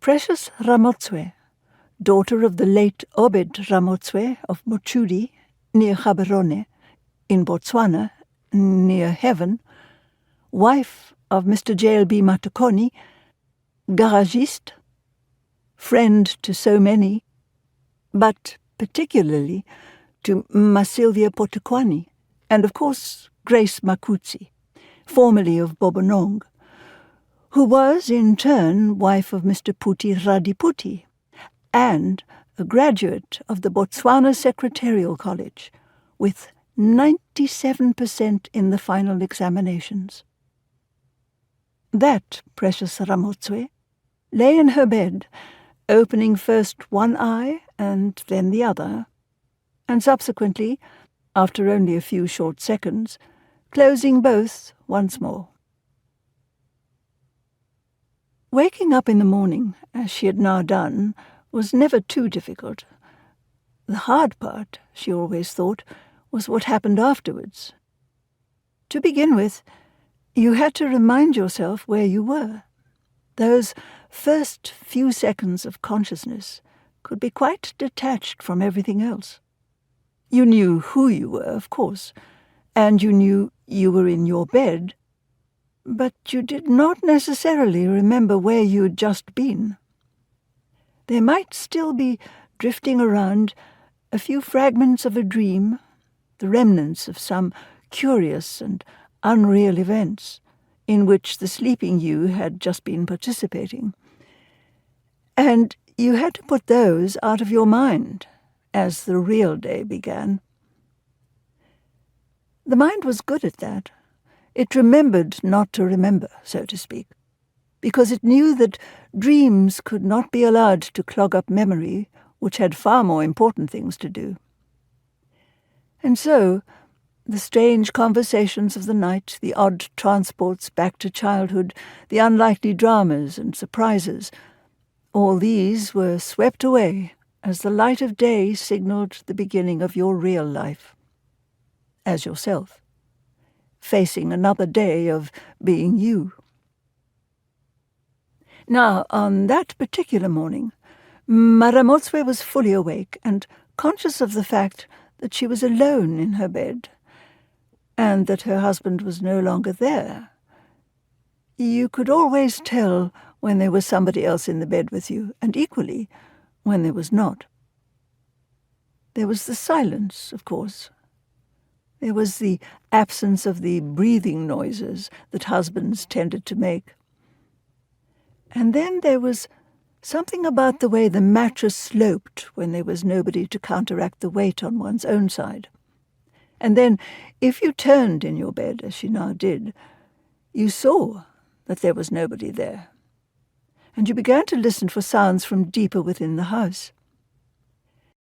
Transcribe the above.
Precious Ramotswe, daughter of the late Obed Ramotswe of Mochudi, near Gaborone, in Botswana, near heaven, wife of Mr. J.L.B. Matekoni, garagiste, friend to so many, but particularly to Mma Sylvia Potekwani, and of course Grace Makutsi, formerly of Bobonong, who was in turn wife of Mr. Puti Radiputi, and a graduate of the Botswana Secretarial College, with 97% in the final examinations. That precious Ramotswe lay in her bed, opening first one eye and then the other, and subsequently, after only a few short seconds, closing both once more. Waking up in the morning, as she had now done, was never too difficult. The hard part, she always thought, was what happened afterwards. To begin with, you had to remind yourself where you were. Those first few seconds of consciousness could be quite detached from everything else. You knew who you were, of course, and you knew you were in your bed, but you did not necessarily remember where you had just been. There might still be drifting around a few fragments of a dream, the remnants of some curious and unreal events in which the sleeping you had just been participating. And you had to put those out of your mind as the real day began. The mind was good at that. It remembered not to remember, so to speak, because it knew that dreams could not be allowed to clog up memory, which had far more important things to do. And so, the strange conversations of the night, the odd transports back to childhood, the unlikely dramas and surprises, all these were swept away as the light of day signalled the beginning of your real life, as yourself, facing another day of being you. Now, on that particular morning, Mma Ramotswe was fully awake and conscious of the fact that she was alone in her bed, and that her husband was no longer there. You could always tell when there was somebody else in the bed with you, and equally when there was not. There was the silence, of course. There was the absence of the breathing noises that husbands tended to make. And then there was something about the way the mattress sloped when there was nobody to counteract the weight on one's own side. And then, if you turned in your bed, as she now did, you saw that there was nobody there. And you began to listen for sounds from deeper within the house.